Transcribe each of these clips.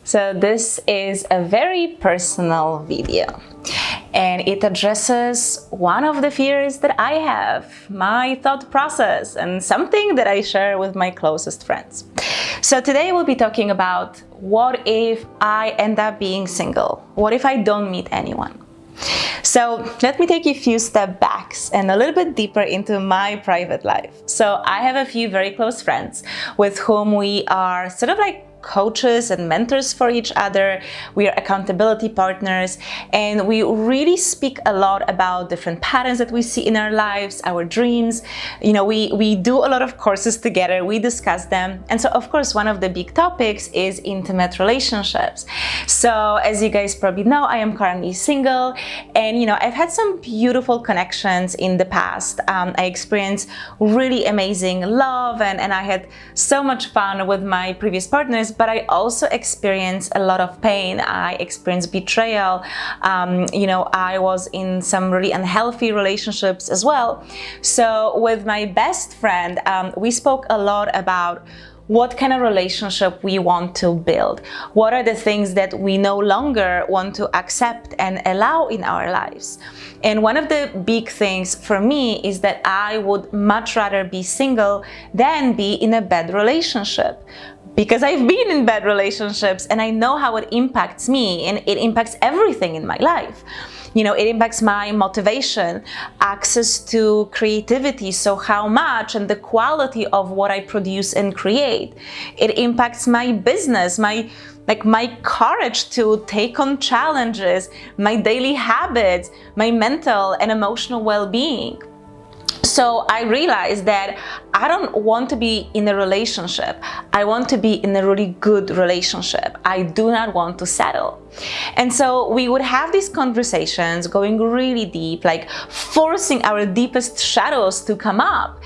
So this is a very personal video, and it addresses one of the fears that I have, my thought process, and something that I share with my closest friends. So today we'll be talking about what if I end up being single? What if I don't meet anyone? So let me take you a few steps back and a little bit deeper into my private life. So I have a few very close friends with whom we are sort of like coaches and mentors for each other. We are accountability partners, and we really speak a lot about different patterns that we see in our lives, our dreams. You know, we do a lot of courses together, we discuss them. And so of course, one of the big topics is intimate relationships. So as you guys probably know, I am currently single, and you know, I've had some beautiful connections in the past. I experienced really amazing love, and I had so much fun with my previous partners, but I also experienced a lot of pain. I experienced betrayal. You know, I was in some really unhealthy relationships as well. So with my best friend, we spoke a lot about what kind of relationship we want to build. What are the things that we no longer want to accept and allow in our lives? And one of the big things for me is that I would much rather be single than be in a bad relationship. Because I've been in bad relationships and I know how it impacts me, and it impacts everything in my life. You know, it impacts my motivation, access to creativity, so how much and the quality of what I produce and create. It impacts my business, my courage to take on challenges, my daily habits, my mental and emotional well-being. So I realized that I don't want to be in a relationship. I want to be in a really good relationship. I do not want to settle. And so we would have these conversations going really deep, like forcing our deepest shadows to come up.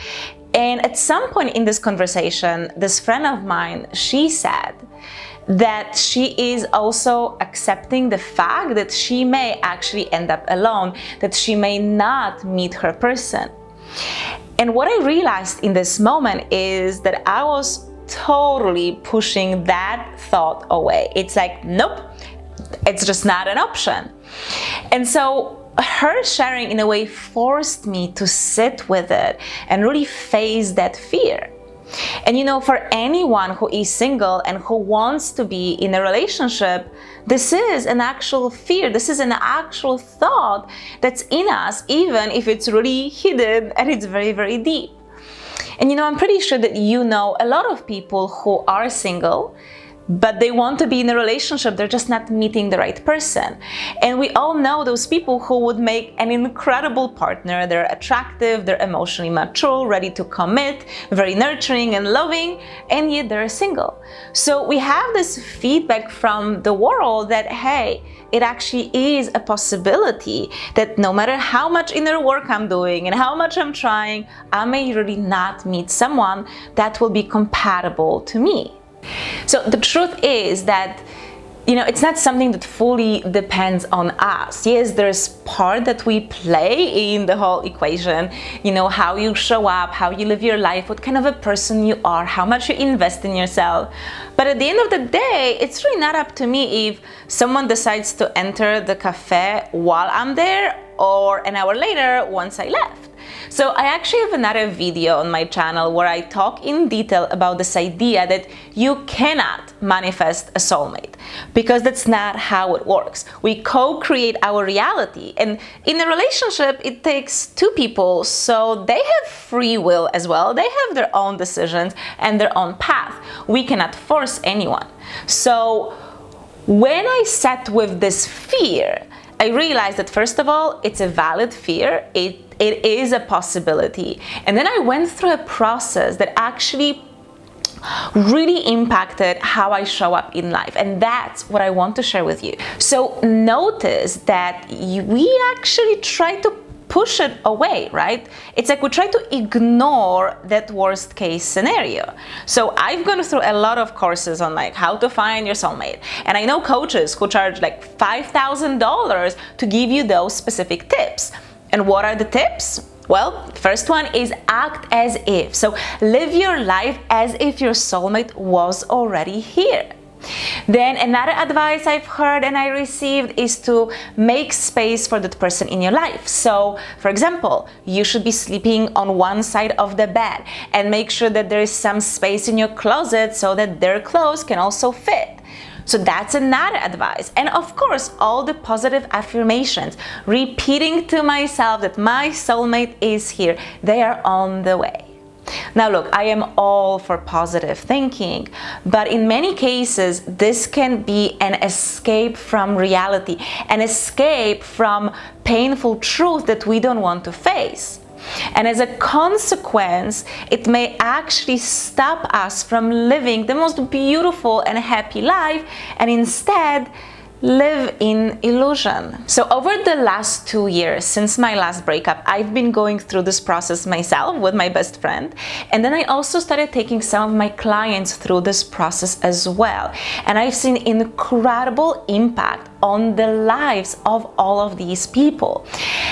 And at some point in this conversation, this friend of mine, she said that she is also accepting the fact that she may actually end up alone, that she may not meet her person. And what I realized in this moment is that I was totally pushing that thought away. It's like, nope, it's just not an option. And so her sharing in a way forced me to sit with it and really face that fear. And you know, for anyone who is single and who wants to be in a relationship, this is an actual fear. This is an actual thought that's in us, even if it's really hidden and it's very, very deep. And you know, I'm pretty sure that you know a lot of people who are single, but they want to be in a relationship, they're just not meeting the right person. And we all know those people who would make an incredible partner. They're attractive, they're emotionally mature, ready to commit, very nurturing and loving, and yet they're single. So we have this feedback from the world that, hey, it actually is a possibility that no matter how much inner work I'm doing and how much I'm trying, I may really not meet someone that will be compatible to me. So the truth is that, you know, it's not something that fully depends on us. Yes, there's part that we play in the whole equation, you know, how you show up, how you live your life, what kind of a person you are, how much you invest in yourself. But at the end of the day, it's really not up to me if someone decides to enter the cafe while I'm there or an hour later once I left. So I actually have another video on my channel where I talk in detail about this idea that you cannot manifest a soulmate, because that's not how it works. We co-create our reality, and in a relationship it takes two people, so they have free will as well. They have their own decisions and their own path. We cannot force anyone. So when I sat with this fear, I realized that first of all, it's a valid fear. It is a possibility. And then I went through a process that actually really impacted how I show up in life. And that's what I want to share with you. So notice that we actually try to push it away, right? It's like we try to ignore that worst case scenario. So I've gone through a lot of courses on like how to find your soulmate. And I know coaches who charge like $5,000 to give you those specific tips. And what are the tips? Well, first one is act as if. So live your life as if your soulmate was already here. Then another advice I've heard and I received is to make space for that person in your life. So, for example, you should be sleeping on one side of the bed and make sure that there is some space in your closet so that their clothes can also fit. So that's another advice. And of course, all the positive affirmations, repeating to myself that my soulmate is here, they are on the way. Now look, I am all for positive thinking, but in many cases, this can be an escape from reality, an escape from painful truth that we don't want to face. And as a consequence, it may actually stop us from living the most beautiful and happy life, and instead live in illusion. So over the last 2 years since my last breakup, I've been going through this process myself with my best friend, and then I also started taking some of my clients through this process as well, and I've seen incredible impact on the lives of all of these people.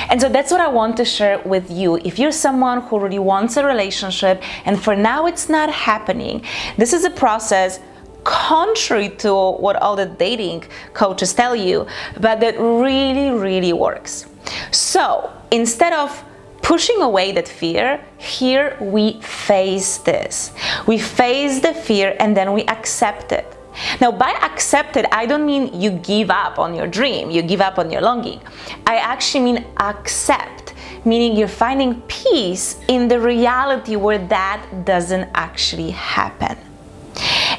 And so that's what I want to share with you. If you're someone who really wants a relationship and for now it's not happening, this is a process contrary to what all the dating coaches tell you, but that really works. So instead of pushing away that fear, here we face this. We face the fear and then we accept it. Now, by accept it, I don't mean you give up on your dream, you give up on your longing. I actually mean accept, meaning you're finding peace in the reality where that doesn't actually happen.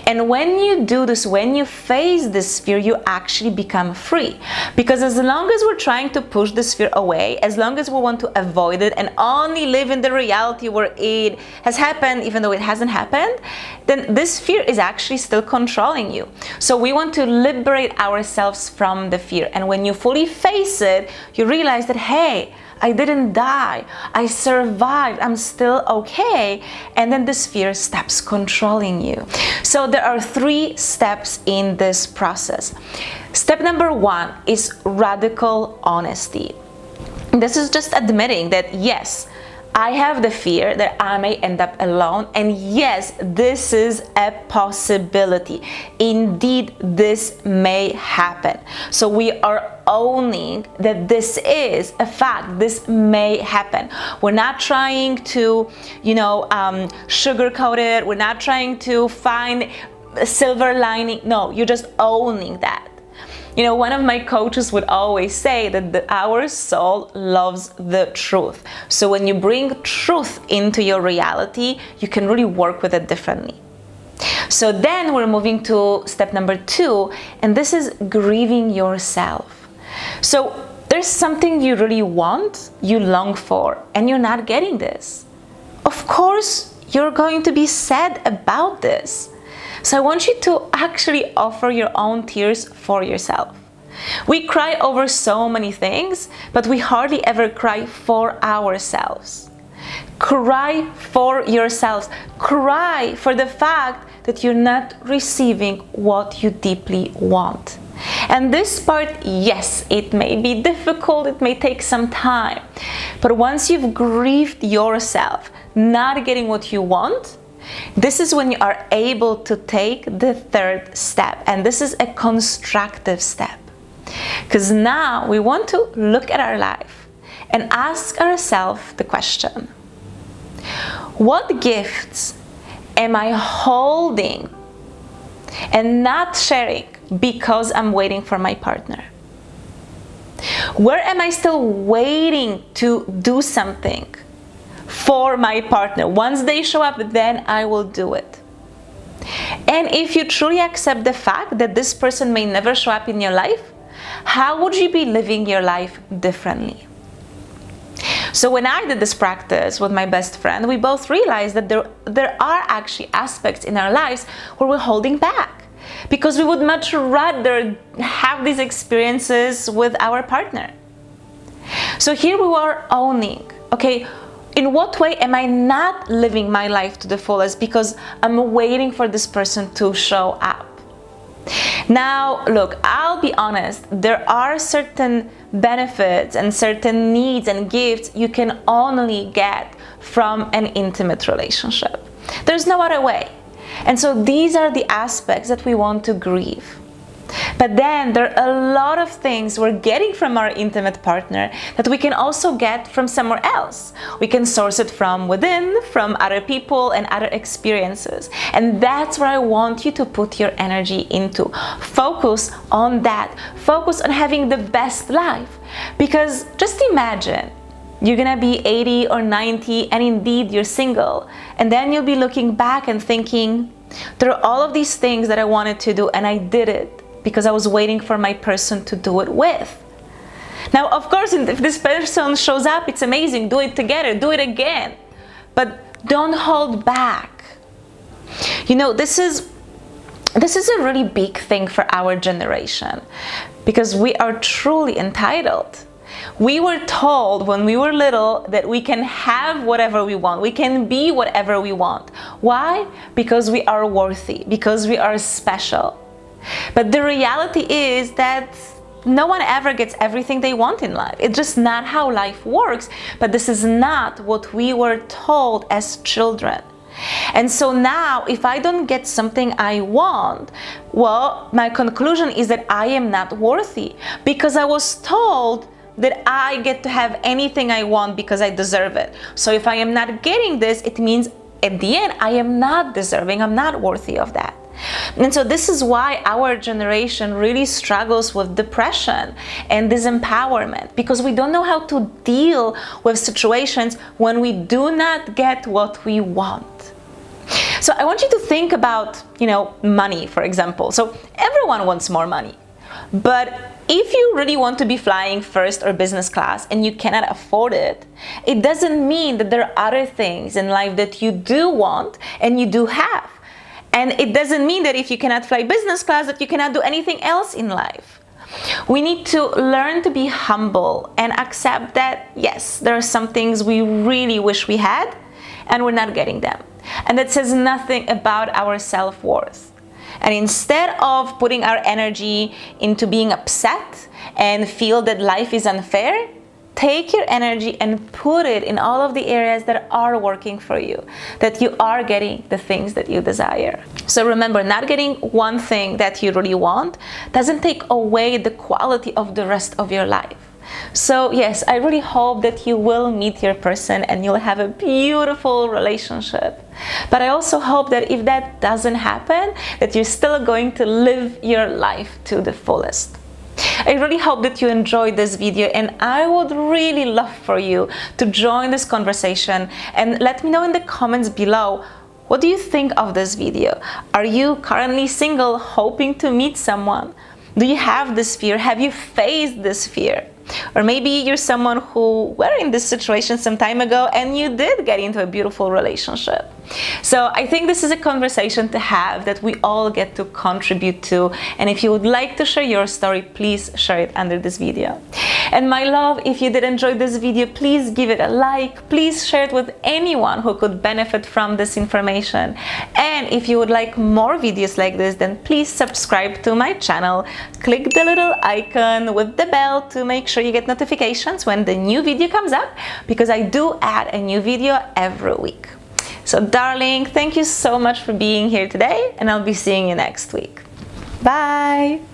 And when you do this, when you face this fear, you actually become free. Because as long as we're trying to push this fear away, as long as we want to avoid it and only live in the reality where it has happened, even though it hasn't happened, then this fear is actually still controlling you. So we want to liberate ourselves from the fear. And when you fully face it, you realize that, hey, I didn't die, I survived, I'm still okay, and then this fear stops controlling you. So there are 3 steps in this process. Step number 1 is radical honesty. This is just admitting that yes, I have the fear that I may end up alone, and yes, this is a possibility. Indeed, this may happen. So we are owning that this is a fact, this may happen. We're not trying to, sugarcoat it, we're not trying to find a silver lining. No, you're just owning that. One of my coaches would always say that our soul loves the truth. So when you bring truth into your reality, you can really work with it differently. So then we're moving to step number 2, and this is grieving yourself. So there's something you really want, you long for, and you're not getting this. Of course, you're going to be sad about this. So I want you to actually offer your own tears for yourself. We cry over so many things, but we hardly ever cry for ourselves. Cry for yourselves. Cry for the fact that you're not receiving what you deeply want. And this part, yes, it may be difficult, it may take some time, but once you've grieved yourself, not getting what you want, this is when you are able to take the 3rd step, and this is a constructive step. Because now we want to look at our life and ask ourselves the question, what gifts am I holding and not sharing because I'm waiting for my partner? Where am I still waiting to do something for my partner? Once they show up, then I will do it. And if you truly accept the fact that this person may never show up in your life, how would you be living your life differently? So when I did this practice with my best friend, we both realized that there are actually aspects in our lives where we're holding back, because we would much rather have these experiences with our partner. So here we are owning, okay, in what way am I not living my life to the fullest because I'm waiting for this person to show up? Now, look, I'll be honest, there are certain benefits and certain needs and gifts you can only get from an intimate relationship. There's no other way. And so these are the aspects that we want to grieve. But then there are a lot of things we're getting from our intimate partner that we can also get from somewhere else. We can source it from within, from other people and other experiences. And that's where I want you to put your energy into. Focus on that. Focus on having the best life. Because just imagine, you're gonna be 80 or 90 and indeed you're single. And then you'll be looking back and thinking, there are all of these things that I wanted to do and I did it because I was waiting for my person to do it with. Now, of course, if this person shows up, it's amazing. Do it together, do it again. But don't hold back. You know, this is a really big thing for our generation because we are truly entitled. We were told when we were little that we can have whatever we want. We can be whatever we want. Why? Because we are worthy, because we are special. But the reality is that no one ever gets everything they want in life. It's just not how life works. But this is not what we were told as children. And so now, if I don't get something I want, well, my conclusion is that I am not worthy because I was told that I get to have anything I want because I deserve it. So if I am not getting this, it means at the end, I am not deserving, I'm not worthy of that. And so this is why our generation really struggles with depression and disempowerment, because we don't know how to deal with situations when we do not get what we want. So I want you to think about, money, for example. So everyone wants more money, but if you really want to be flying first or business class and you cannot afford it, it doesn't mean that there are other things in life that you do want and you do have. And it doesn't mean that if you cannot fly business class that you cannot do anything else in life. We need to learn to be humble and accept that, yes, there are some things we really wish we had and we're not getting them. And that says nothing about our self-worth. And instead of putting our energy into being upset and feel that life is unfair, take your energy and put it in all of the areas that are working for you, that you are getting the things that you desire. So remember, not getting one thing that you really want doesn't take away the quality of the rest of your life. So yes, I really hope that you will meet your person and you'll have a beautiful relationship. But I also hope that if that doesn't happen, that you're still going to live your life to the fullest. I really hope that you enjoyed this video, and I would really love for you to join this conversation and let me know in the comments below, what do you think of this video? Are you currently single, hoping to meet someone? Do you have this fear? Have you faced this fear? Or maybe you're someone who were in this situation some time ago and you did get into a beautiful relationship. So I think this is a conversation to have that we all get to contribute to. And if you would like to share your story, please share it under this video. And my love, if you did enjoy this video, please give it a like. Please share it with anyone who could benefit from this information. And if you would like more videos like this, then please subscribe to my channel. Click the little icon with the bell to make sure you get notifications when the new video comes up, because I do add a new video every week. So darling, thank you so much for being here today, and I'll be seeing you next week. Bye!